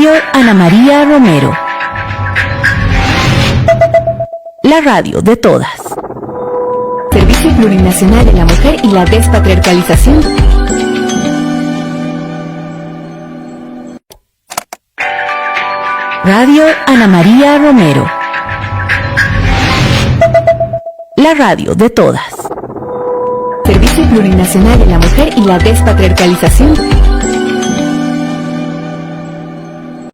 Radio Ana María Romero. La radio de todas. Servicio Plurinacional de la Mujer y la Despatriarcalización. Radio Ana María Romero. La radio de todas. Servicio Plurinacional de la Mujer y la Despatriarcalización.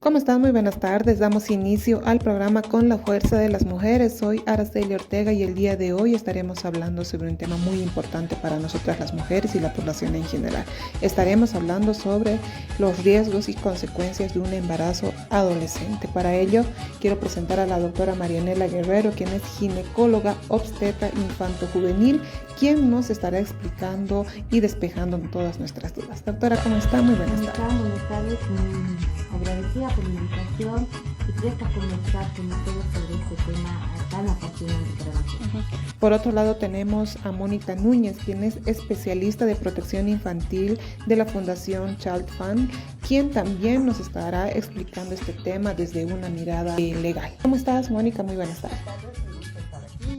¿Cómo están? Muy buenas tardes. Damos inicio al programa Con la Fuerza de las Mujeres. Soy Araceli Ortega y el día de hoy estaremos hablando sobre un tema muy importante para nosotras las mujeres y la población en general. Estaremos hablando sobre los riesgos y consecuencias de un embarazo adolescente. Para ello, quiero presentar a la doctora Marianela Guerrero, quien es ginecóloga, obstetra infanto-juvenil, quien nos estará explicando y despejando todas nuestras dudas. Doctora, ¿cómo está? Muy buenas tardes. Buenas tardes, muy agradecida por la invitación y presta a conversar con ustedes sobre este tema tan apasionante para nosotros. Por otro lado tenemos a Mónica Núñez, quien es especialista de protección infantil de la Fundación Child Fund, quien también nos estará explicando este tema desde una mirada legal. ¿Cómo estás, Mónica? Muy buenas tardes.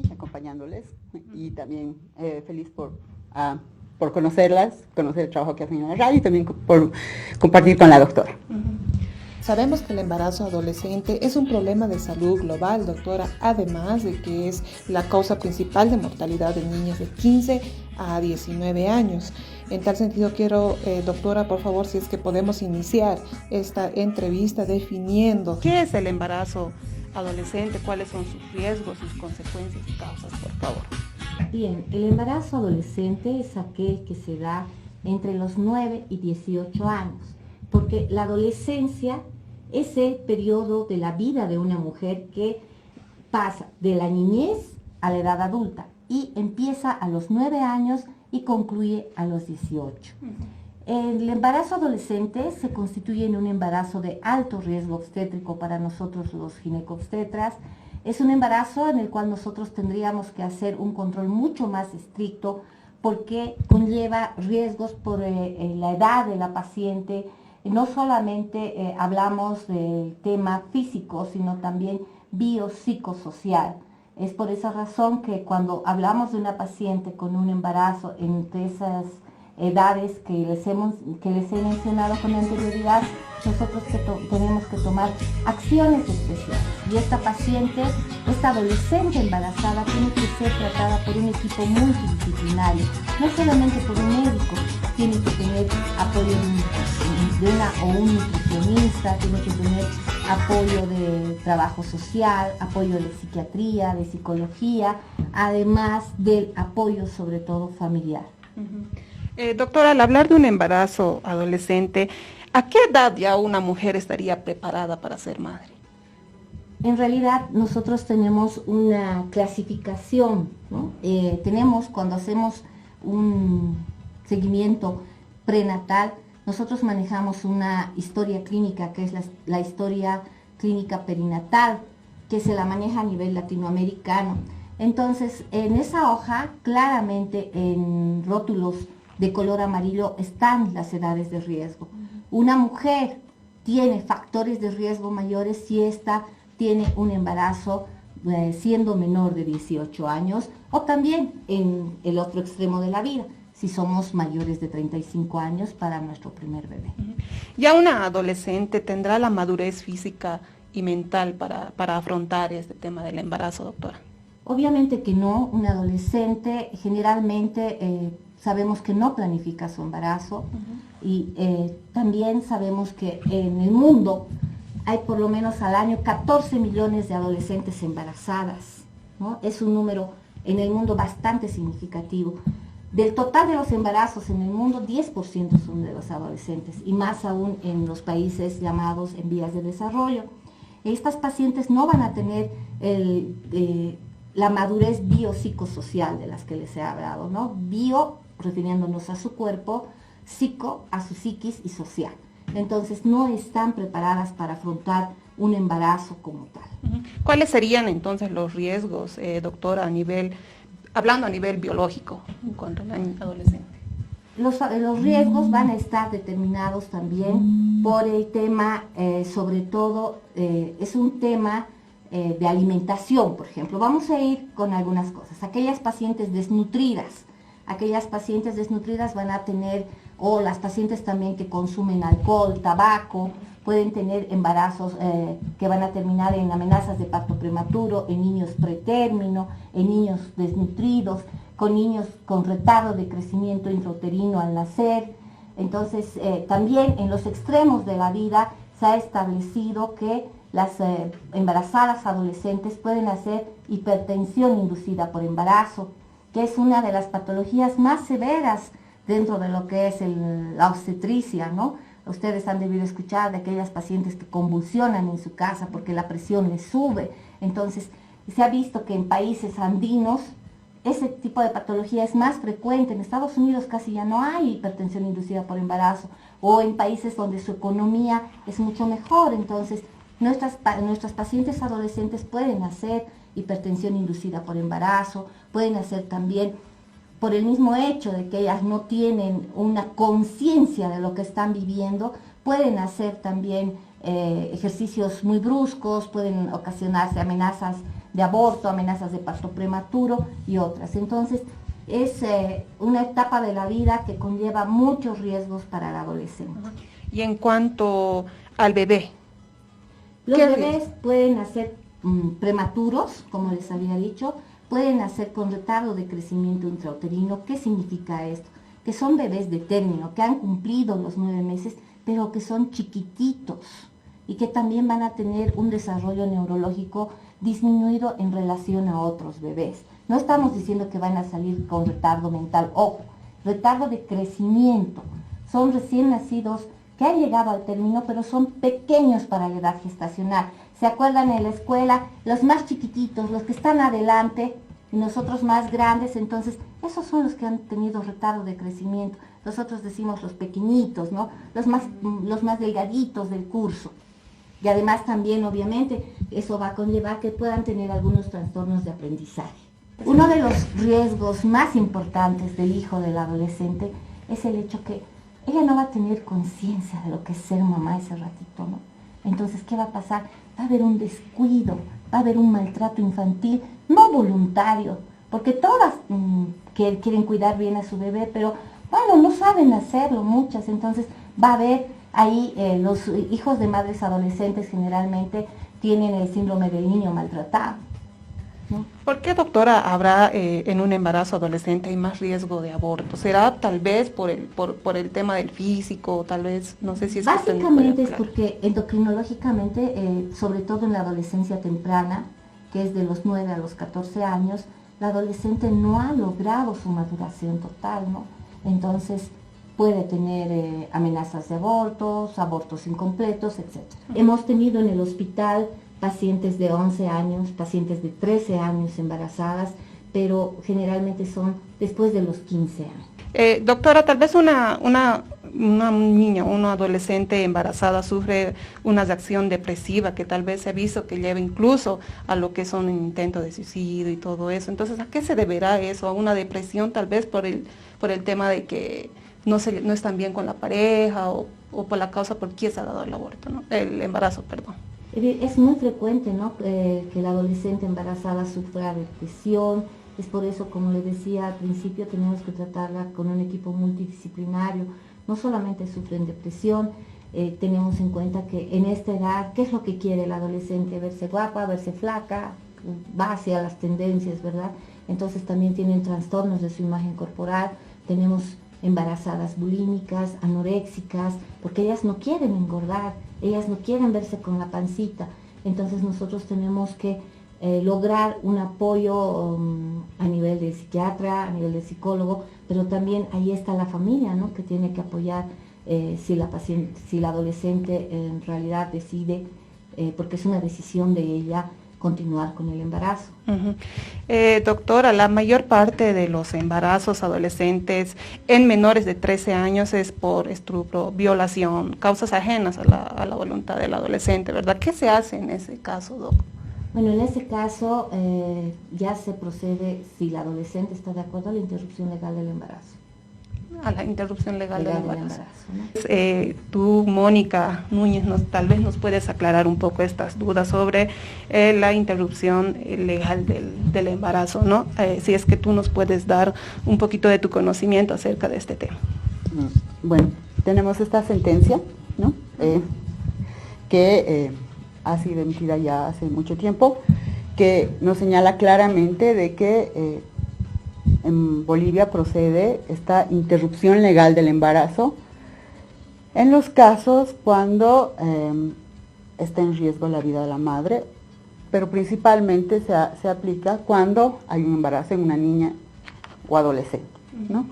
Acompañándoles y también feliz por conocerlas, conocer el trabajo que hacen en la radio y también por compartir con la doctora. Sabemos que el embarazo adolescente es un problema de salud global, doctora, además de que es la causa principal de mortalidad de niños de 15 a 19 años. En tal sentido quiero, doctora, por favor, si es que podemos iniciar esta entrevista definiendo qué es el embarazo adolescente, cuáles son sus riesgos, sus consecuencias y causas, por favor. Bien, el embarazo adolescente es aquel que se da entre los 9 y 18 años, porque la adolescencia es el periodo de la vida de una mujer que pasa de la niñez a la edad adulta y empieza a los 9 años y concluye a los 18. El embarazo adolescente se constituye en un embarazo de alto riesgo obstétrico para nosotros los ginecobstetras. Es un embarazo en el cual nosotros tendríamos que hacer un control mucho más estricto porque conlleva riesgos por la edad de la paciente. No solamente hablamos del tema físico, sino también biopsicosocial. Es por esa razón que cuando hablamos de una paciente con un embarazo entre esas edades que les he mencionado con anterioridad, nosotros tenemos que tomar acciones especiales. Y esta paciente, esta adolescente embarazada, tiene que ser tratada por un equipo multidisciplinario, no solamente por un médico, tiene que tener apoyo de un nutricionista, tiene que tener apoyo de trabajo social, apoyo de psiquiatría, de psicología, además del apoyo sobre todo familiar. Doctora, al hablar de un embarazo adolescente, ¿a qué edad ya una mujer estaría preparada para ser madre? En realidad nosotros tenemos una clasificación, ¿no? Tenemos, cuando hacemos un seguimiento prenatal, nosotros manejamos una historia clínica, que es la historia clínica perinatal, que se la maneja a nivel latinoamericano. Entonces, en esa hoja, claramente en rótulos de color amarillo están las edades de riesgo. Una mujer tiene factores de riesgo mayores si ésta tiene un embarazo siendo menor de 18 años o también en el otro extremo de la vida, si somos mayores de 35 años para nuestro primer bebé. ¿Ya una adolescente tendrá la madurez física y mental para afrontar este tema del embarazo, doctora? Obviamente que no. Un adolescente generalmente sabemos que no planifica su embarazo y también sabemos que en el mundo hay por lo menos al año 14 millones de adolescentes embarazadas, ¿no? Es un número en el mundo bastante significativo. Del total de los embarazos en el mundo, 10% son de los adolescentes y más aún en los países llamados en vías de desarrollo. Estas pacientes no van a tener la madurez biopsicosocial de las que les he hablado, ¿no? Bio, refiriéndonos a su cuerpo, psico, a su psiquis y social. Entonces no están preparadas para afrontar un embarazo como tal. ¿Cuáles serían entonces los riesgos, doctora, hablando a nivel biológico en cuanto al adolescente? los riesgos van a estar determinados también por el tema, sobre todo, es un tema de alimentación, por ejemplo. Vamos a ir con algunas cosas. Aquellas pacientes desnutridas van a tener, o las pacientes también que consumen alcohol, tabaco, pueden tener embarazos que van a terminar en amenazas de parto prematuro, en niños pretérmino, en niños desnutridos, con niños con retardo de crecimiento intrauterino al nacer. Entonces, también en los extremos de la vida se ha establecido que las embarazadas adolescentes pueden hacer hipertensión inducida por embarazo, que es una de las patologías más severas dentro de lo que es la obstetricia, ¿no? Ustedes han debido escuchar de aquellas pacientes que convulsionan en su casa porque la presión les sube. Entonces, se ha visto que en países andinos ese tipo de patología es más frecuente. En Estados Unidos casi ya no hay hipertensión inducida por embarazo, o en países donde su economía es mucho mejor. Entonces, nuestras pacientes adolescentes pueden hacer hipertensión inducida por embarazo, pueden hacer también, por el mismo hecho de que ellas no tienen una conciencia de lo que están viviendo, pueden hacer también ejercicios muy bruscos, pueden ocasionarse amenazas de aborto, amenazas de parto prematuro y otras. Entonces, es una etapa de la vida que conlleva muchos riesgos para el adolescente. Y en cuanto al bebé, los bebés pueden nacer prematuros, como les había dicho, pueden nacer con retardo de crecimiento intrauterino. ¿Qué significa esto? Que son bebés de término, que han cumplido los 9 meses, pero que son chiquititos y que también van a tener un desarrollo neurológico disminuido en relación a otros bebés. No estamos diciendo que van a salir con retardo mental, ojo, retardo de crecimiento. Son recién nacidos que han llegado al término, pero son pequeños para la edad gestacional. ¿Se acuerdan en la escuela? Los más chiquititos, los que están adelante, y nosotros más grandes, entonces esos son los que han tenido retardo de crecimiento. Nosotros decimos los pequeñitos, ¿no? Los más delgaditos del curso. Y además también, obviamente, eso va a conllevar que puedan tener algunos trastornos de aprendizaje. Uno de los riesgos más importantes del hijo del adolescente es el hecho que ella no va a tener conciencia de lo que es ser mamá ese ratito, ¿no? Entonces, ¿qué va a pasar? Va a haber un descuido, va a haber un maltrato infantil, no voluntario, porque todas quieren cuidar bien a su bebé, pero bueno, no saben hacerlo muchas, entonces va a haber ahí los hijos de madres adolescentes generalmente tienen el síndrome del niño maltratado, ¿no? ¿Por qué, doctora, habrá en un embarazo adolescente hay más riesgo de aborto? ¿Será tal vez por el tema del físico, tal vez, no sé si es básicamente es porque endocrinológicamente, sobre todo en la adolescencia temprana, que es de los 9 a los 14 años, la adolescente no ha logrado su maduración total, ¿no? Entonces puede tener amenazas de abortos incompletos, etc. Hemos tenido en el hospital pacientes de 11 años, pacientes de 13 años embarazadas, pero generalmente son después de los 15 años. Doctora, tal vez una niña, una adolescente embarazada sufre una reacción depresiva que tal vez se ha visto que lleva incluso a lo que son intentos de suicidio y todo eso. Entonces, ¿a qué se deberá eso? ¿A una depresión tal vez por el tema de que no están bien con la pareja o por la causa por qué se ha dado el aborto, ¿no? El embarazo, perdón? Es muy frecuente, ¿no? Que la adolescente embarazada sufra depresión. Es por eso, como le decía al principio, tenemos que tratarla con un equipo multidisciplinario. No solamente sufren depresión, tenemos en cuenta que en esta edad, ¿qué es lo que quiere el adolescente? Verse guapa, verse flaca, va hacia las tendencias, ¿verdad? Entonces también tienen trastornos de su imagen corporal. Tenemos embarazadas bulímicas, anoréxicas, porque ellas no quieren engordar, ellas no quieren verse con la pancita. Entonces nosotros tenemos que lograr un apoyo a nivel de psiquiatra, a nivel de psicólogo, pero también ahí está la familia, ¿no? Que tiene que apoyar si la adolescente en realidad decide, porque es una decisión de ella, continuar con el embarazo. Doctora, la mayor parte de los embarazos adolescentes en menores de 13 años es por estupro, violación, causas ajenas a la voluntad del adolescente, ¿verdad? ¿Qué se hace en ese caso, doc? Bueno, en ese caso ya se procede, si la adolescente está de acuerdo, a la interrupción legal del embarazo. a la interrupción legal del embarazo. ¿No? Tú, Mónica Núñez, tal vez nos puedes aclarar un poco estas dudas sobre la interrupción legal del embarazo, ¿no? Si es que tú nos puedes dar un poquito de tu conocimiento acerca de este tema. Bueno, tenemos esta sentencia, ¿no? Que ha sido emitida ya hace mucho tiempo, que nos señala claramente de que en Bolivia procede esta interrupción legal del embarazo en los casos cuando está en riesgo la vida de la madre, pero principalmente se aplica cuando hay un embarazo en una niña o adolescente, ¿no?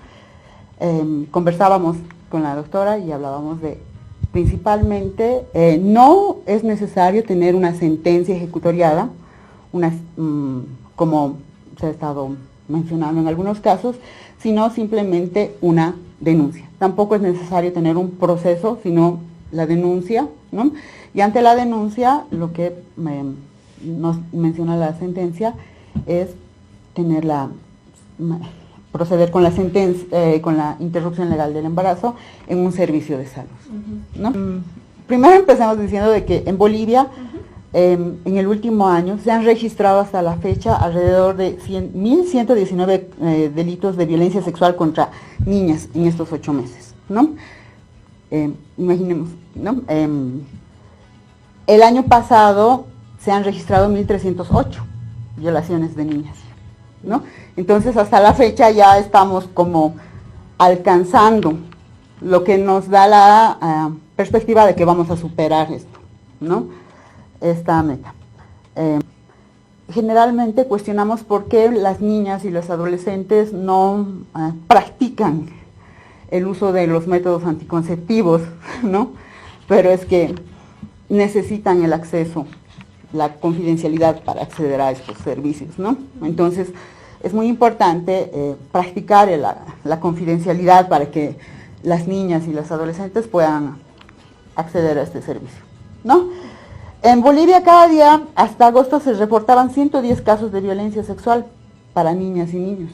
Conversábamos con la doctora y hablábamos de principalmente no es necesario tener una sentencia ejecutoriada, como se ha estado mencionando en algunos casos, sino simplemente una denuncia. Tampoco es necesario tener un proceso, sino la denuncia, ¿no? Y ante la denuncia, lo que nos menciona la sentencia es proceder con la sentencia, con la interrupción legal del embarazo en un servicio de salud, ¿no? Primero empezamos diciendo de que en Bolivia, en el último año, se han registrado hasta la fecha alrededor de 1.119 delitos de violencia sexual contra niñas en estos 8 meses, ¿no? Imaginemos, ¿no? El año pasado se han registrado 1.308 violaciones de niñas, ¿no? Entonces hasta la fecha ya estamos como alcanzando lo que nos da la perspectiva de que vamos a superar esto, ¿no? Esta meta. Generalmente cuestionamos por qué las niñas y los adolescentes no practican el uso de los métodos anticonceptivos, ¿no? Pero es que necesitan el acceso, la confidencialidad para acceder a estos servicios, ¿no? Entonces, es muy importante practicar la confidencialidad para que las niñas y los adolescentes puedan acceder a este servicio, ¿no? En Bolivia cada día, hasta agosto, se reportaban 110 casos de violencia sexual para niñas y niños.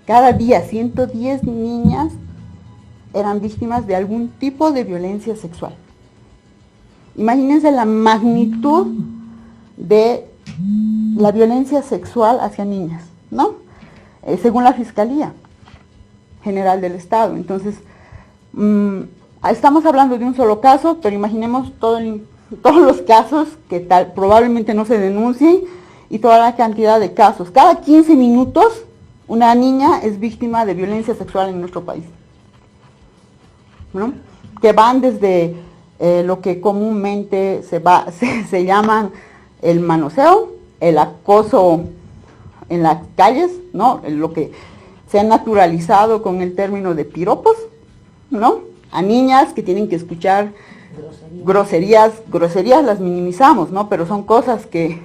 Cada día 110 niñas eran víctimas de algún tipo de violencia sexual. Imagínense la magnitud de la violencia sexual hacia niñas, ¿no? Según la Fiscalía General del Estado. Entonces, estamos hablando de un solo caso, pero imaginemos todos los casos que probablemente no se denuncien y toda la cantidad de casos. Cada 15 minutos una niña es víctima de violencia sexual en nuestro país, ¿no? Que van desde lo que comúnmente se llaman el manoseo, el acoso en las calles, ¿no? Lo que se ha naturalizado con el término de piropos, ¿no? A niñas que tienen que escuchar groserías las minimizamos, ¿no? Pero son cosas que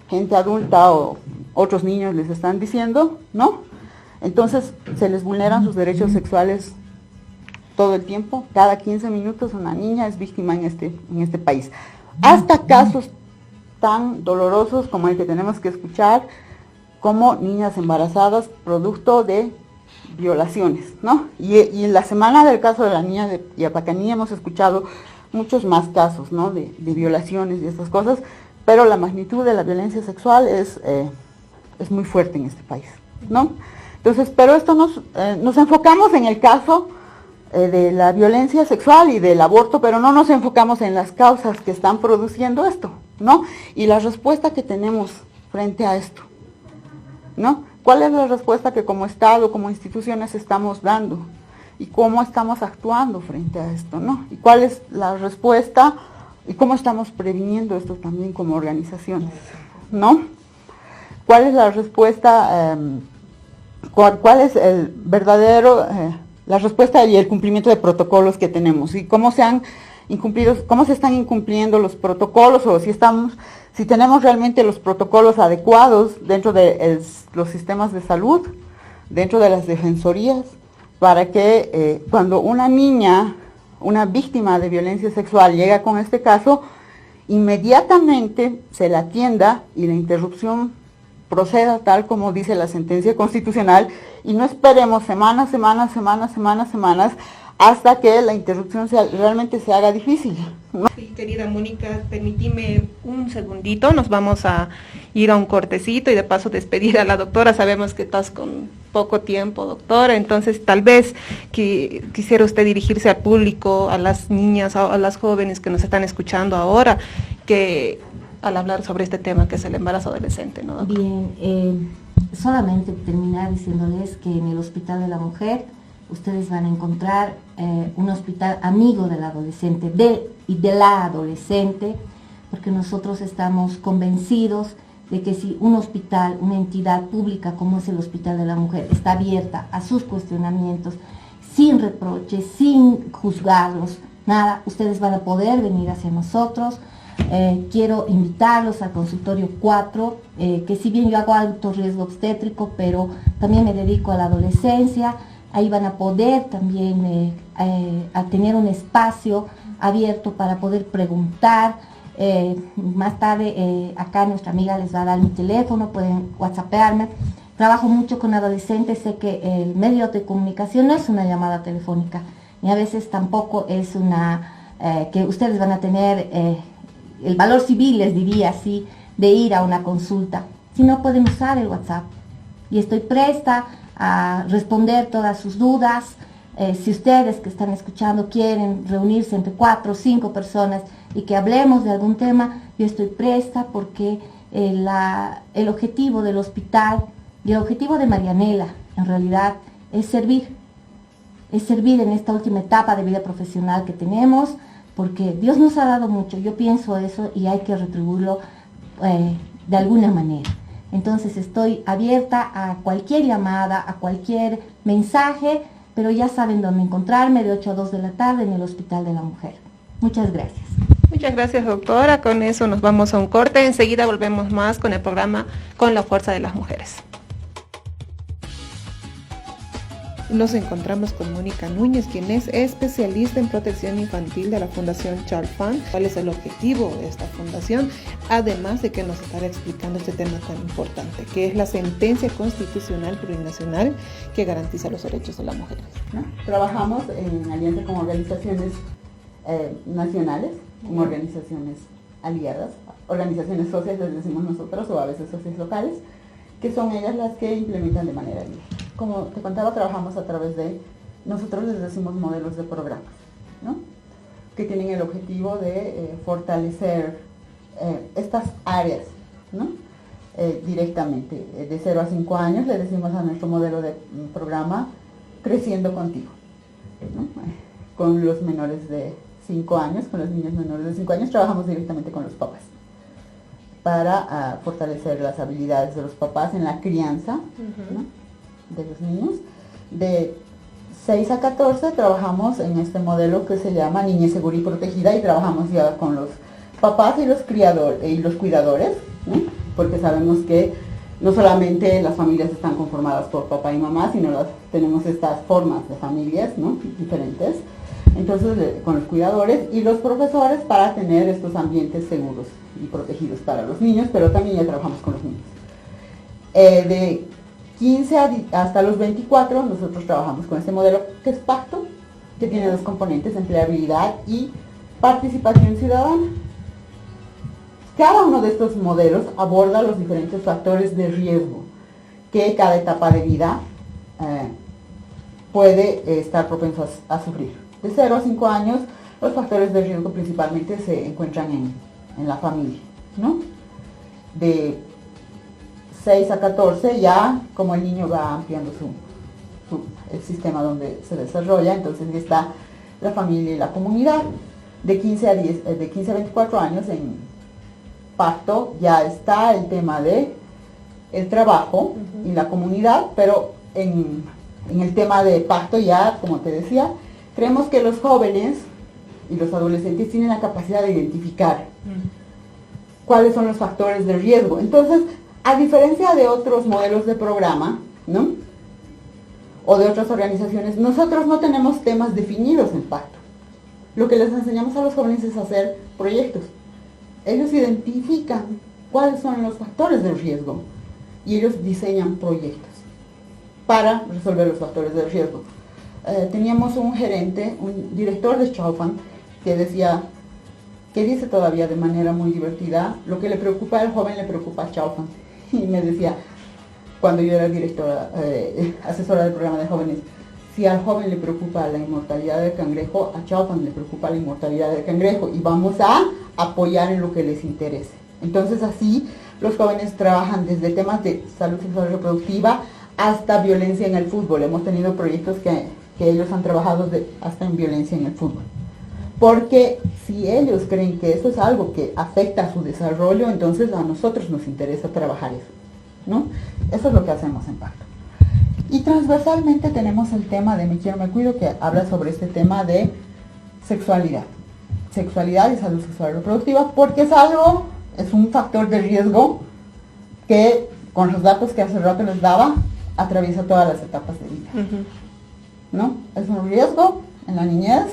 gente adulta o otros niños les están diciendo, ¿no? Entonces se les vulneran sus derechos sexuales todo el tiempo. Cada 15 minutos una niña es víctima en este país. Hasta casos tan dolorosos como el que tenemos que escuchar, como niñas embarazadas producto de violaciones, ¿no? Y en la semana del caso de la niña de Yapacaní hemos escuchado muchos más casos, ¿no? De violaciones y estas cosas, pero la magnitud de la violencia sexual es muy fuerte en este país, ¿no? Entonces, pero esto nos enfocamos en el caso de la violencia sexual y del aborto, pero no nos enfocamos en las causas que están produciendo esto, ¿no? Y la respuesta que tenemos frente a esto, ¿no? ¿Cuál es la respuesta que como Estado, como instituciones estamos dando? ¿Y cómo estamos actuando frente a esto, ¿no? ¿Y cuál es la respuesta? ¿Y cómo estamos previniendo esto también como organizaciones, ¿no? ¿Cuál es la respuesta? ¿Cuál es el verdadero, la respuesta y el cumplimiento de protocolos que tenemos? ¿Y cómo se están incumpliendo los protocolos? O si tenemos realmente los protocolos adecuados dentro de los sistemas de salud, dentro de las defensorías, para que cuando una niña, una víctima de violencia sexual llega con este caso, inmediatamente se la atienda y la interrupción proceda tal como dice la sentencia constitucional y no esperemos semanas hasta que la interrupción realmente se haga difícil, ¿no? Sí, querida Mónica, permíteme un segundito, nos vamos a ir a un cortecito y de paso despedir a la doctora. Sabemos que estás con poco tiempo, doctora, entonces tal vez que quisiera usted dirigirse al público, a las niñas, a las jóvenes que nos están escuchando ahora, que al hablar sobre este tema que es el embarazo adolescente, ¿no? Bien, solamente terminar diciéndoles que en el Hospital de la Mujer ustedes van a encontrar un hospital amigo del adolescente y de la adolescente, porque nosotros estamos convencidos de que si un hospital, una entidad pública como es el Hospital de la Mujer, está abierta a sus cuestionamientos, sin reproches, sin juzgarlos, nada, ustedes van a poder venir hacia nosotros. Quiero invitarlos al consultorio 4, que si bien yo hago alto riesgo obstétrico, pero también me dedico a la adolescencia. Ahí van a poder también a tener un espacio abierto para poder preguntar. Más tarde acá nuestra amiga les va a dar mi teléfono, pueden whatsappearme. Trabajo mucho con adolescentes, sé que el medio de comunicación no es una llamada telefónica, ni a veces tampoco es una que ustedes van a tener el valor civil, les diría así, de ir a una consulta, sino pueden usar el WhatsApp. Y estoy presta a responder todas sus dudas. Si ustedes que están escuchando quieren reunirse entre 4 o 5 personas y que hablemos de algún tema, yo estoy presta porque el objetivo del hospital y el objetivo de Marianela en realidad es servir en esta última etapa de vida profesional que tenemos, porque Dios nos ha dado mucho, yo pienso eso y hay que retribuirlo de alguna manera. Entonces estoy abierta a cualquier llamada, a cualquier mensaje, pero ya saben dónde encontrarme de 8 a 2 de la tarde en el Hospital de la Mujer. Muchas gracias. Muchas gracias, doctora. Con eso nos vamos a un corte. Enseguida volvemos más con el programa Con la Fuerza de las Mujeres. Nos encontramos con Mónica Núñez, quien es especialista en protección infantil de la Fundación Child Fund. ¿Cuál es el objetivo de esta fundación? Además de que nos estará explicando este tema tan importante, que es la sentencia constitucional plurinacional que garantiza los derechos de las mujeres, ¿no? Trabajamos en alianza con organizaciones nacionales, con organizaciones aliadas, organizaciones socias, les decimos nosotros, o a veces socias locales, que son ellas las que implementan de manera libre. Como te contaba, trabajamos a través de, nosotros les decimos modelos de programas, ¿no? Que tienen el objetivo de fortalecer estas áreas, ¿no? Directamente. De 0 a 5 años le decimos a nuestro modelo de programa Creciendo Contigo, ¿no? Con los menores de 5 años, con los niños menores de 5 años, trabajamos directamente con los papás para fortalecer las habilidades de los papás en la crianza, ¿no? De los niños. De 6 a 14 trabajamos en este modelo que se llama Niñez Segura y Protegida, y trabajamos ya con los papás y los cuidadores, ¿no? Porque sabemos que no solamente las familias están conformadas por papá y mamá, sino tenemos estas formas de familias, ¿no? Diferentes. Entonces, con los cuidadores y los profesores para tener estos ambientes seguros y protegidos para los niños, pero también ya trabajamos con los niños. De 15 hasta los 24 nosotros trabajamos con este modelo que es pacto, que tiene 2 componentes, empleabilidad y participación ciudadana. Cada uno de estos modelos aborda los diferentes factores de riesgo que cada etapa de vida puede estar propenso a sufrir. De 0 a 5 años, los factores de riesgo principalmente se encuentran en la familia, ¿no? De 6 a 14 ya, como el niño va ampliando el sistema donde se desarrolla, entonces ya está la familia y la comunidad. De 15 a 24 años en pacto ya está el tema de el trabajo y la comunidad, pero en el tema de pacto ya, como te decía, creemos que los jóvenes y los adolescentes tienen la capacidad de identificar cuáles son los factores de riesgo. Entonces, a diferencia de otros modelos de programa, ¿no? O de otras organizaciones, nosotros no tenemos temas definidos en pacto. Lo que les enseñamos a los jóvenes es hacer proyectos. Ellos identifican cuáles son los factores de riesgo y ellos diseñan proyectos para resolver los factores de riesgo. Teníamos un gerente, un director de Chalfant, que decía, que dice todavía de manera muy divertida, lo que le preocupa al joven le preocupa a Chalfant. Y me decía, cuando yo era directora, asesora del programa de jóvenes, si al joven le preocupa la inmortalidad del cangrejo, a Chalfant le preocupa la inmortalidad del cangrejo y vamos a apoyar en lo que les interese. Entonces así los jóvenes trabajan desde temas de salud sexual y reproductiva hasta violencia en el fútbol. Hemos tenido proyectos que ellos han trabajado hasta en violencia en el fútbol. Porque si ellos creen que eso es algo que afecta a su desarrollo, entonces a nosotros nos interesa trabajar eso, ¿no? Eso es lo que hacemos en Pacto. Y transversalmente tenemos el tema de Me Quiero, Me Cuido, que habla sobre este tema de sexualidad y salud sexual y reproductiva, porque es un factor de riesgo que, con los datos que hace rato les daba, atraviesa todas las etapas de vida, ¿no? Es un riesgo en la niñez,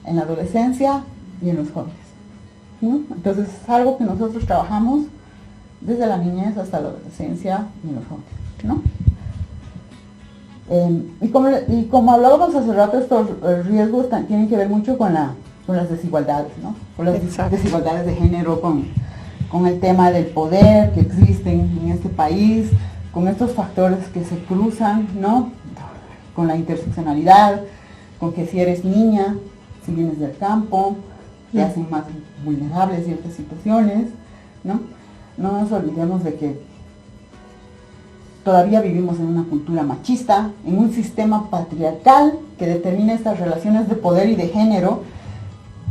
en la adolescencia y en los jóvenes, ¿no? Entonces es algo que nosotros trabajamos desde la niñez hasta la adolescencia y en los jóvenes, ¿no? Y como hablábamos hace rato, estos riesgos tienen que ver mucho con las desigualdades, ¿no? Con las desigualdades de género, con el tema del poder que existen en este país, con estos factores que se cruzan, ¿no? Con la interseccionalidad, con que si eres niña, si vienes del campo, te hacen más vulnerables ciertas situaciones, ¿no? No nos olvidemos de que todavía vivimos en una cultura machista, en un sistema patriarcal que determina estas relaciones de poder y de género,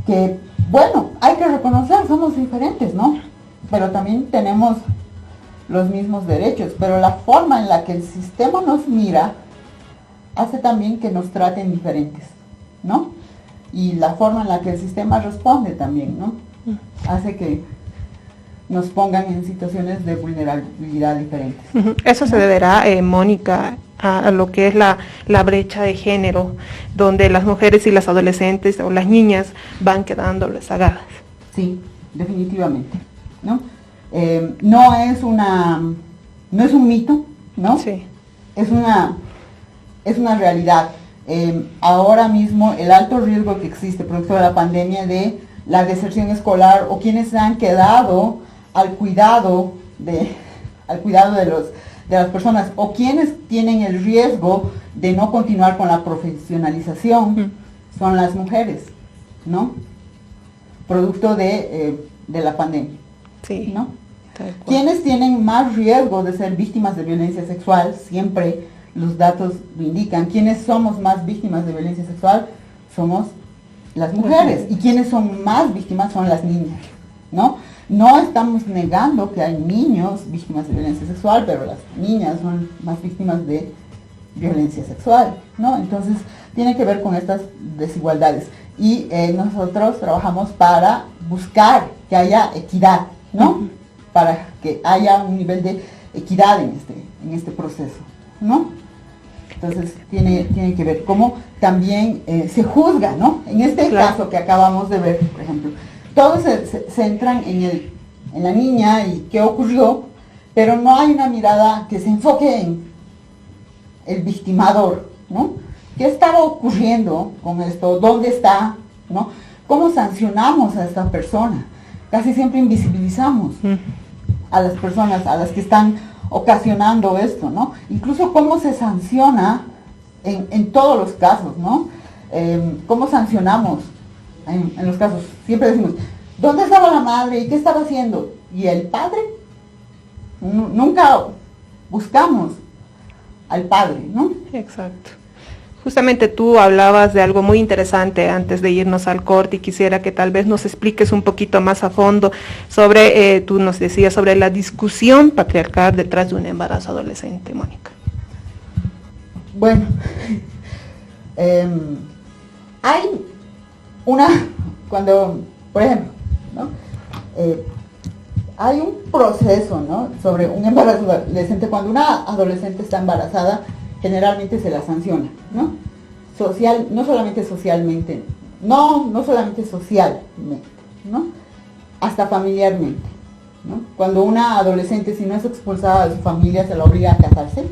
que, bueno, hay que reconocer, somos diferentes, ¿no? Pero también tenemos los mismos derechos, pero la forma en la que el sistema nos mira hace también que nos traten diferentes, ¿no? Y la forma en la que el sistema responde también, ¿no? Hace que nos pongan en situaciones de vulnerabilidad diferentes. Eso se deberá, Mónica, a lo que es la brecha de género, donde las mujeres y las adolescentes o las niñas van quedando rezagadas. Sí, definitivamente, ¿no? No es un mito, ¿no? Sí. Es una realidad. Ahora mismo el alto riesgo que existe producto de la pandemia de la deserción escolar o quienes se han quedado al cuidado de las personas o quienes tienen el riesgo de no continuar con la profesionalización son las mujeres, ¿no? Producto de la pandemia, Sí. ¿no? Quienes tienen más riesgo de ser víctimas de violencia sexual, siempre los datos lo indican, quienes somos más víctimas de violencia sexual somos las mujeres y quienes son más víctimas son las niñas, ¿no? No estamos negando que hay niños víctimas de violencia sexual, pero las niñas son más víctimas de violencia sexual, ¿no? Entonces, tiene que ver con estas desigualdades. Y nosotros trabajamos para buscar que haya equidad, ¿no? Para que haya un nivel de equidad en este proceso, ¿no? Entonces, tiene que ver cómo también se juzga, ¿no? En este caso que acabamos de ver, por ejemplo, todos se centran en la niña y qué ocurrió, pero no hay una mirada que se enfoque en el victimador, ¿no? ¿Qué estaba ocurriendo con esto? ¿Dónde está? ¿No? ¿Cómo sancionamos a esta persona? Casi siempre invisibilizamos a las personas, a las que están ocasionando esto, ¿no? Incluso cómo se sanciona en todos los casos, ¿no? ¿Cómo sancionamos en los casos? Siempre decimos, ¿dónde estaba la madre y qué estaba haciendo? ¿Y el padre? Nunca buscamos al padre, ¿no? Exacto. Justamente tú hablabas de algo muy interesante antes de irnos al corte y quisiera que tal vez nos expliques un poquito más a fondo sobre, tú nos decías sobre la discusión patriarcal detrás de un embarazo adolescente, Mónica. Bueno, hay por ejemplo, ¿no? Hay un proceso, ¿no? Sobre un embarazo adolescente. Cuando una adolescente está embarazada, generalmente se la sanciona, ¿no? No solamente socialmente, no solamente socialmente, ¿no? Hasta familiarmente, ¿no? Cuando una adolescente, si no es expulsada de su familia, se la obliga a casarse,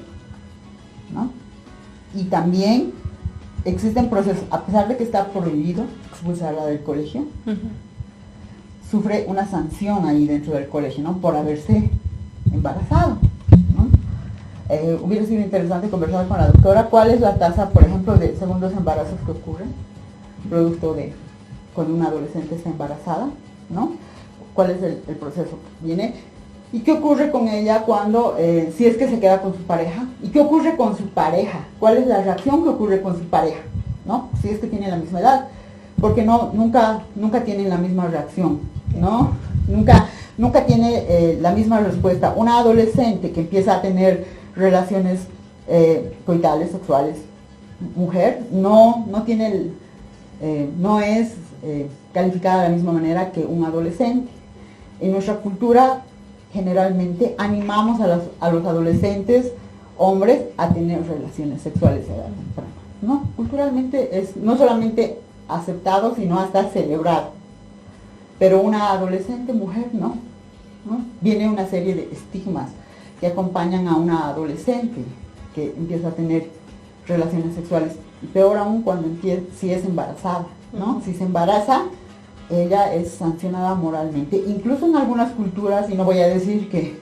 ¿no? Y también existen procesos, a pesar de que está prohibido expulsarla del colegio, sufre una sanción ahí dentro del colegio, ¿no? Por haberse embarazado, ¿no? Hubiera sido interesante conversar con la doctora cuál es la tasa, por ejemplo, de segundos embarazos que ocurren, producto de cuando una adolescente está embarazada, ¿no? ¿Cuál es el proceso que viene? ¿Y qué ocurre con ella cuando, si es que se queda con su pareja? ¿Y qué ocurre con su pareja? ¿Cuál es la reacción que ocurre con su pareja? ¿No? Si es que tienen la misma edad. Porque nunca tienen la misma reacción, ¿no? Nunca tiene la misma respuesta. Una adolescente que empieza a tener relaciones coitales, sexuales, mujer, no es calificada de la misma manera que un adolescente. En nuestra cultura, generalmente animamos a los adolescentes, hombres, a tener relaciones sexuales a edad temprana, ¿no? Culturalmente es no solamente aceptado, sino hasta celebrado. Pero una adolescente mujer, ¿no? Viene una serie de estigmas que acompañan a una adolescente que empieza a tener relaciones sexuales. Y peor aún si es embarazada, ¿no? Si se embaraza, ella es sancionada moralmente. Incluso en algunas culturas, y no voy a decir que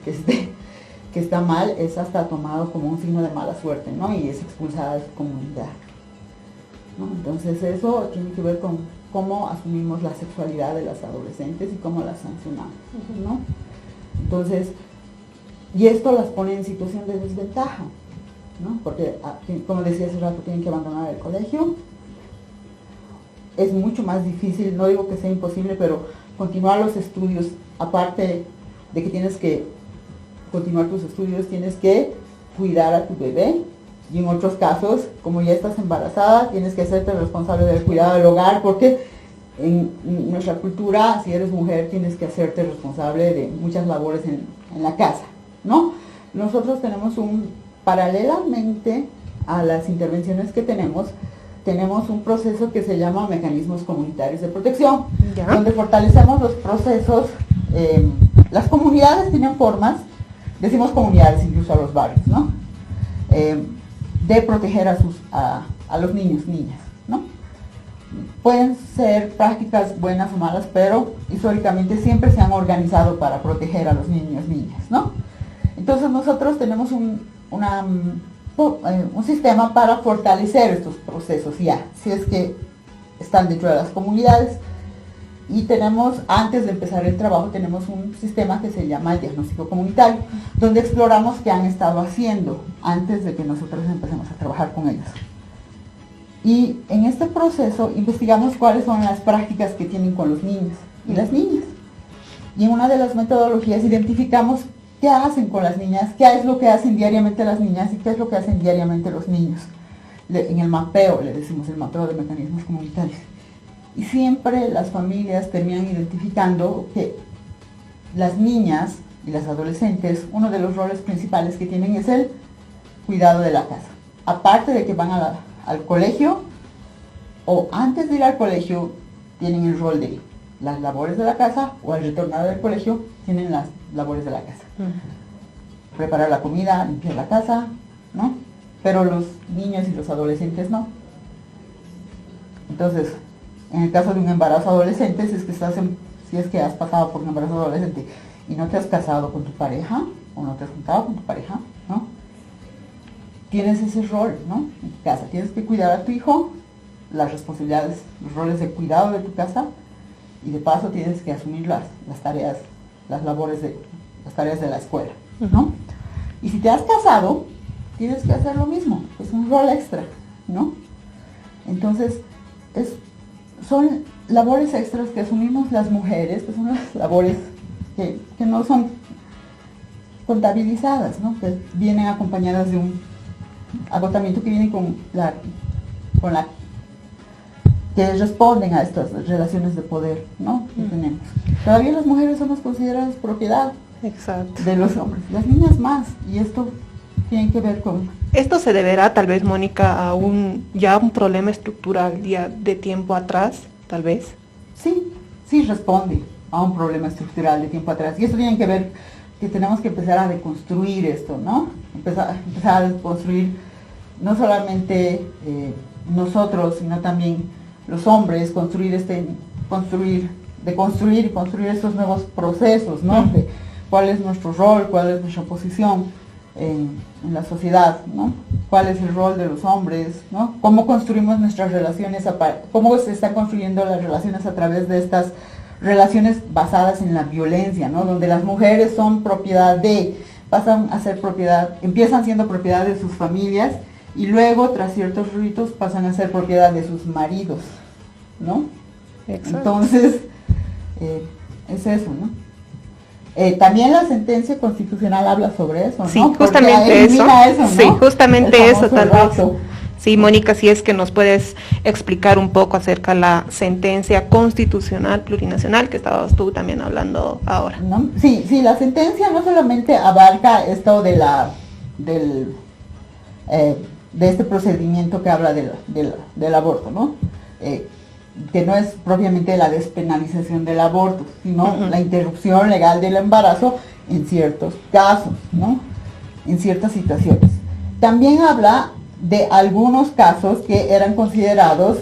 está mal, es hasta tomado como un signo de mala suerte, ¿no? Y es expulsada de su comunidad, ¿no? Entonces eso tiene que ver con cómo asumimos la sexualidad de las adolescentes y cómo las sancionamos, ¿no? Entonces, y esto las pone en situación de desventaja, ¿no? Porque, como decía hace rato, tienen que abandonar el colegio. Es mucho más difícil, no digo que sea imposible, pero continuar los estudios, aparte de que tienes que continuar tus estudios, tienes que cuidar a tu bebé. Y en otros casos, como ya estás embarazada, tienes que hacerte responsable del cuidado del hogar, porque en nuestra cultura, si eres mujer, tienes que hacerte responsable de muchas labores en la casa, ¿no? Nosotros tenemos paralelamente a las intervenciones que tenemos un proceso que se llama mecanismos comunitarios de protección, donde fortalecemos los procesos. Las comunidades tienen formas, decimos comunidades incluso a los barrios, ¿no? De proteger a los niños, niñas, ¿no? Pueden ser prácticas buenas o malas, pero históricamente siempre se han organizado para proteger a los niños, niñas, ¿no? Entonces nosotros tenemos un sistema para fortalecer estos procesos ya, si es que están dentro de las comunidades. Y antes de empezar el trabajo, tenemos un sistema que se llama el diagnóstico comunitario, donde exploramos qué han estado haciendo antes de que nosotros empecemos a trabajar con ellos. Y en este proceso investigamos cuáles son las prácticas que tienen con los niños y las niñas. Y en una de las metodologías identificamos qué hacen con las niñas, qué es lo que hacen diariamente las niñas y qué es lo que hacen diariamente los niños. En el mapeo, le decimos el mapeo de mecanismos comunitarios. Y siempre las familias terminan identificando que las niñas y las adolescentes, uno de los roles principales que tienen es el cuidado de la casa. Aparte de que van al colegio, o antes de ir al colegio, tienen el rol de las labores de la casa, o al retornar del colegio, tienen las labores de la casa. Preparar la comida, limpiar la casa, ¿no? Pero los niños y los adolescentes no. Entonces, en el caso de un embarazo adolescente, si es que has pasado por un embarazo adolescente y no te has casado con tu pareja, o no te has juntado con tu pareja, ¿no? Tienes ese rol, ¿no? En tu casa. Tienes que cuidar a tu hijo, las responsabilidades, los roles de cuidado de tu casa, y de paso tienes que asumir las tareas, las tareas de la escuela, ¿no? Y si te has casado, tienes que hacer lo mismo, es un rol extra, ¿no? Entonces, son labores extras que asumimos las mujeres, que son las labores que no son contabilizadas, ¿no? Que vienen acompañadas de un agotamiento que viene que responden a estas relaciones de poder, ¿no? Que tenemos. Todavía las mujeres somos consideradas propiedad. Exacto. De los hombres, las niñas más, y esto tiene que ver con... Esto se deberá tal vez, Mónica, a un problema estructural ya de tiempo atrás, tal vez. Sí responde, a un problema estructural de tiempo atrás. Y esto tiene que ver que tenemos que empezar a deconstruir esto, ¿no? Empezar a deconstruir no solamente nosotros, sino también los hombres, deconstruir y construir estos nuevos procesos, ¿no? De cuál es nuestro rol, cuál es nuestra posición en la sociedad, ¿no? Cuál es el rol de los hombres, ¿no? Cómo construimos nuestras relaciones, cómo se están construyendo las relaciones a través de estas relaciones basadas en la violencia, ¿no? Donde las mujeres son propiedad empiezan siendo propiedad de sus familias y luego, tras ciertos ritos, pasan a ser propiedad de sus maridos, ¿no? Exacto. Entonces, es eso, ¿no? También la sentencia constitucional habla sobre eso, ¿no? Sí, justamente eso, ¿no? Sí, justamente eso, tal vez. Sí, Mónica, si es que nos puedes explicar un poco acerca de la sentencia constitucional plurinacional que estabas tú también hablando ahora. ¿No? Sí, la sentencia no solamente abarca esto de este procedimiento que habla del aborto, ¿no? Que no es propiamente la despenalización del aborto, sino la interrupción legal del embarazo en ciertos casos, ¿no? En ciertas situaciones. También habla de algunos casos que eran considerados,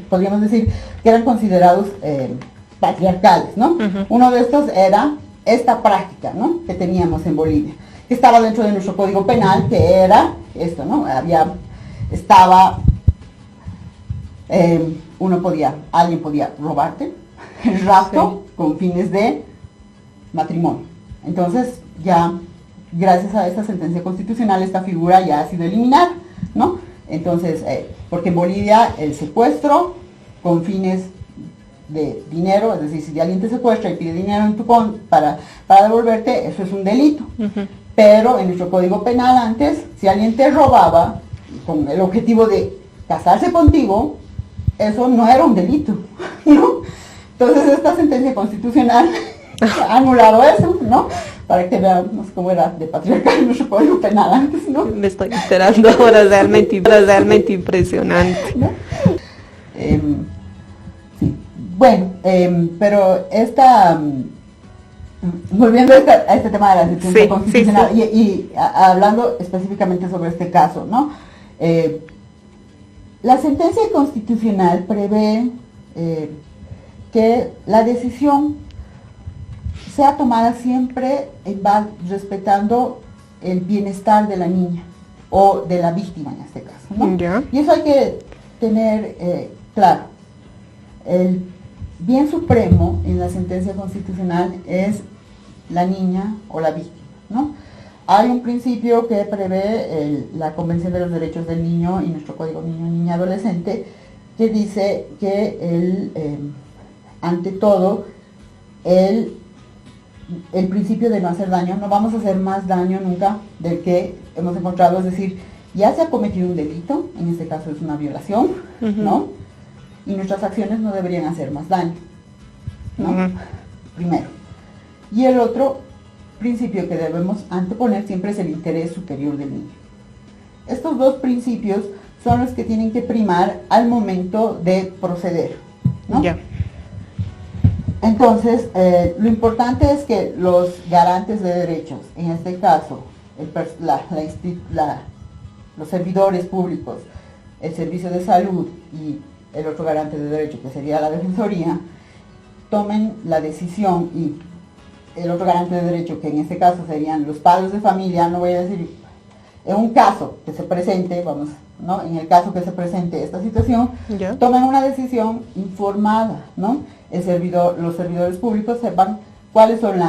podríamos decir, que eran considerados patriarcales, ¿no? Uno de estos era esta práctica, ¿no? Que teníamos en Bolivia, que estaba dentro de nuestro Código Penal, que era esto, ¿no? Alguien podía robarte el rapto con fines de matrimonio. Entonces, ya, gracias a esta sentencia constitucional, esta figura ya ha sido eliminada, ¿no? Entonces, porque en Bolivia el secuestro con fines de dinero, es decir, si alguien te secuestra y pide dinero en tu para devolverte, eso es un delito. Pero en nuestro Código Penal antes, si alguien te robaba con el objetivo de casarse contigo, eso no era un delito, ¿no? Entonces esta sentencia constitucional ha anulado eso, ¿no? Para que veamos cómo era de patriarcal nuestro Código Penal antes, ¿no? Me estoy enterando ahora, realmente impresionante. ¿No? Sí, bueno, pero volviendo a este tema de la sentencia constitucional, sí. Y hablando específicamente sobre este caso, ¿no? La sentencia constitucional prevé que la decisión sea tomada siempre respetando el bienestar de la niña o de la víctima en este caso, ¿no? Yeah. Y eso hay que tener claro. El bien supremo en la sentencia constitucional es la niña o la víctima, ¿no? Hay un principio que prevé la Convención de los Derechos del Niño y nuestro Código Niño y Niña Adolescente, que dice que ante todo, el principio de no hacer daño, no vamos a hacer más daño nunca del que hemos encontrado, es decir, ya se ha cometido un delito, en este caso es una violación, ¿no? Y nuestras acciones no deberían hacer más daño, ¿no? Primero. Y el otro principio que debemos anteponer siempre es el interés superior del niño. Estos dos principios son los que tienen que primar al momento de proceder, ¿no? Yeah. Entonces, lo importante es que los garantes de derechos, en este caso, los servidores públicos, el servicio de salud y el otro garante de derechos, que sería la defensoría, tomen la decisión, y el otro garante de derecho, que en este caso serían los padres de familia, no voy a decir, en un caso que se presente, ¿no? En el caso que se presente esta situación, Yeah. tomen una decisión informada, ¿no? Los servidores públicos sepan cuáles son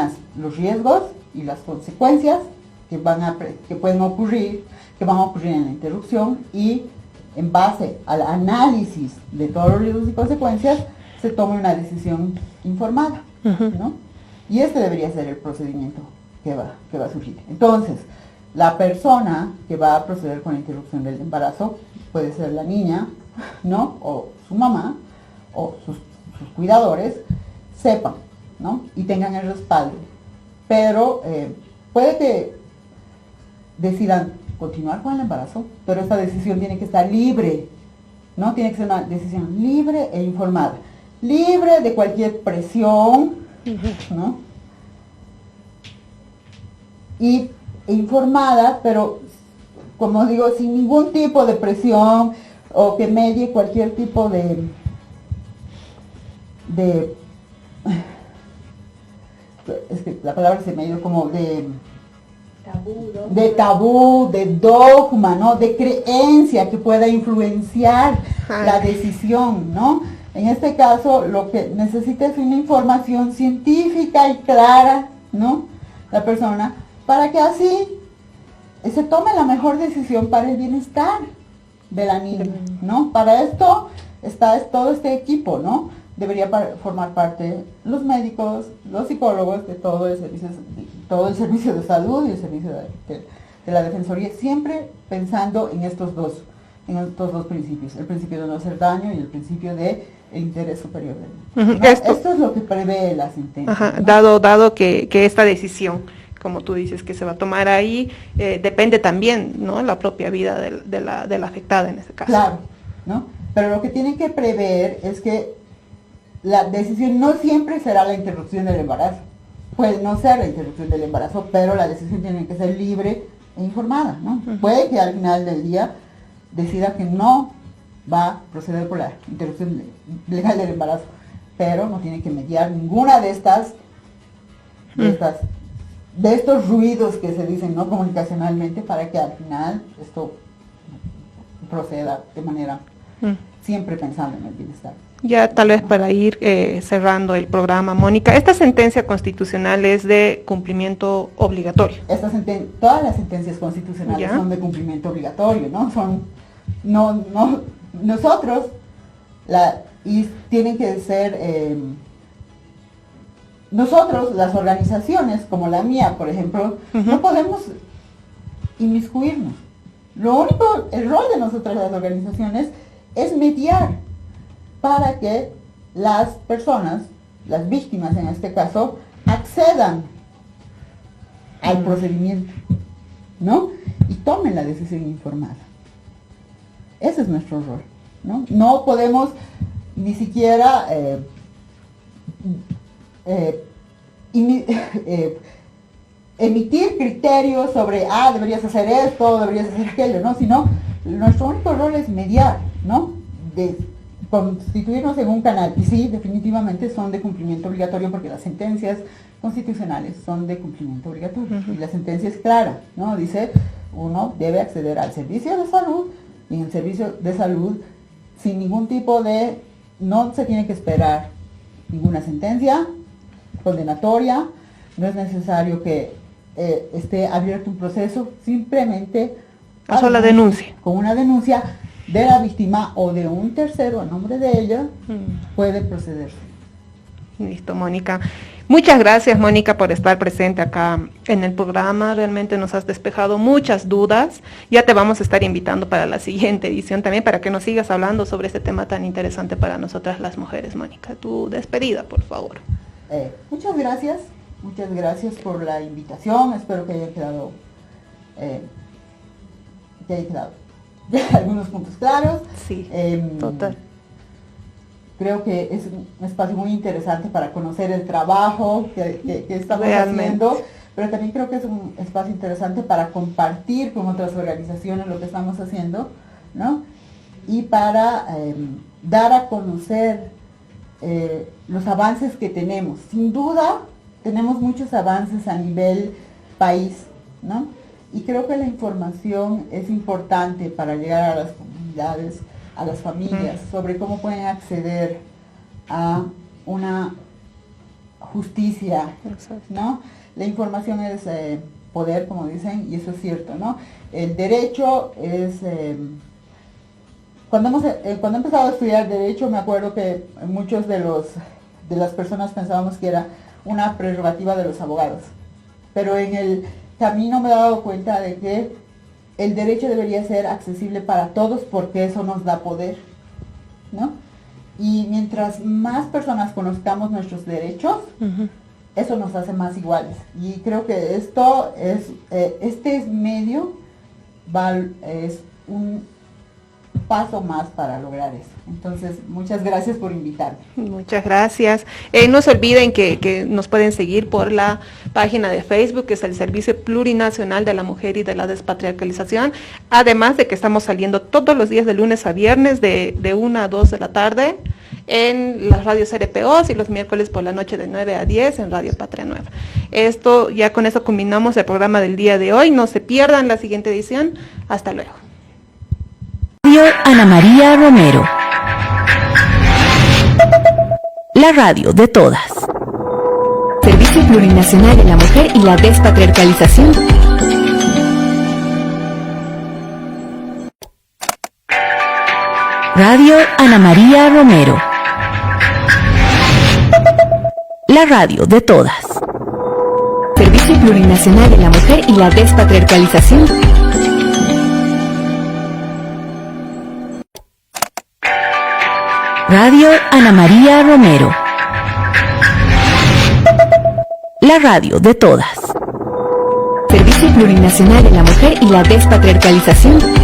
los riesgos y las consecuencias que pueden ocurrir, que van a ocurrir en la interrupción, y en base al análisis de todos los riesgos y consecuencias se tome una decisión informada, ¿no? Y este debería ser el procedimiento que va a surgir. Entonces, la persona que va a proceder con la interrupción del embarazo puede ser la niña, ¿no? O su mamá, o sus cuidadores, sepan, ¿no? Y tengan el respaldo. Pero puede que decidan continuar con el embarazo, pero esta decisión tiene que estar libre, ¿no? Tiene que ser una decisión libre e informada. libre de cualquier presión, ¿no? Y informada, pero como digo, sin ningún tipo de presión o que medie cualquier tipo de es que la palabra se me ha ido como de tabú, de dogma, ¿no? De creencia que pueda influenciar la decisión, ¿no? En este caso, lo que necesita es una información científica y clara, ¿no? La persona, para que así se tome la mejor decisión para el bienestar de la niña, ¿no? Para esto está todo este equipo, ¿no? Debería formar parte los médicos, los psicólogos, de todo el servicio de salud y el servicio de la defensoría, siempre pensando en estos dos principios, el principio de no hacer daño y el principio de el interés superior del niño, ¿no? Esto es lo que prevé la sentencia, ¿no? Dado que esta decisión, como tú dices, que se va a tomar ahí, depende también, ¿no?, la propia vida de la afectada en este caso. Claro, ¿no? Pero lo que tienen que prever es que la decisión no siempre será la interrupción del embarazo. Puede no ser la interrupción del embarazo, pero la decisión tiene que ser libre e informada, ¿no? Puede que al final del día decida que no va a proceder por la interrupción legal del embarazo, pero no tiene que mediar ninguna de estos ruidos que se dicen, ¿no?, comunicacionalmente, para que al final esto proceda de manera siempre pensando en el bienestar. Ya tal vez para ir cerrando el programa, Mónica, esta sentencia constitucional es de cumplimiento obligatorio. Todas las sentencias constitucionales son de cumplimiento obligatorio, ¿no? Nosotros, y tienen que ser, nosotros, las organizaciones como la mía, por ejemplo, no podemos inmiscuirnos. El rol de nosotras las organizaciones es mediar para que las personas, las víctimas en este caso, accedan al procedimiento, ¿no? Y tomen la decisión informada. Ese es nuestro rol, ¿no? No podemos ni siquiera emitir criterios sobre, deberías hacer esto, deberías hacer aquello, ¿no? Sino, nuestro único rol es mediar, ¿no? De constituirnos en un canal. Y sí, definitivamente son de cumplimiento obligatorio, porque las sentencias constitucionales son de cumplimiento obligatorio. Y la sentencia es clara, ¿no? Dice, uno debe acceder al servicio de salud, y en el servicio de salud, sin ningún tipo no se tiene que esperar ninguna sentencia condenatoria, no es necesario que esté abierto un proceso, simplemente la denuncia. Con una denuncia de la víctima o de un tercero a nombre de ella, puede procederse. Listo, Mónica. Muchas gracias, Mónica, por estar presente acá en el programa. Realmente nos has despejado muchas dudas. Ya te vamos a estar invitando para la siguiente edición también, para que nos sigas hablando sobre este tema tan interesante para nosotras las mujeres. Mónica, tu despedida, por favor. Muchas gracias por la invitación. Espero que haya quedado algunos puntos claros. Sí, total. Creo que es un espacio muy interesante para conocer el trabajo que estamos haciendo, pero también creo que es un espacio interesante para compartir con otras organizaciones lo que estamos haciendo, ¿no? Y para dar a conocer los avances que tenemos. Sin duda, tenemos muchos avances a nivel país, ¿no? Y creo que la información es importante para llegar a las comunidades, a las familias, sobre cómo pueden acceder a una justicia, ¿no? La información es poder, como dicen, y eso es cierto, ¿no? El derecho es... Cuando he empezado a estudiar derecho, me acuerdo que muchos de las personas pensábamos que era una prerrogativa de los abogados, pero en el camino me he dado cuenta de que el derecho debería ser accesible para todos, porque eso nos da poder, ¿no? Y mientras más personas conozcamos nuestros derechos, eso nos hace más iguales. Y creo que este medio es un paso más para lograr eso. Entonces, muchas gracias por invitarme. Muchas gracias. No se olviden que nos pueden seguir por la página de Facebook, que es el Servicio Plurinacional de la Mujer y de la Despatriarcalización. Además de que estamos saliendo todos los días de lunes a viernes de 1 a 2 de la tarde en las radios RPOs y los miércoles por la noche de 9 a 10 en Radio Patria Nueva. Ya con eso culminamos el programa del día de hoy. No se pierdan la siguiente edición. Hasta luego. Radio Ana María Romero. La radio de todas. Servicio Plurinacional de la Mujer y la Despatriarcalización. Radio Ana María Romero. La radio de todas. Servicio Plurinacional de la Mujer y la Despatriarcalización. Radio Ana María Romero. La radio de todas. Servicio Plurinacional de la Mujer y la Despatriarcalización.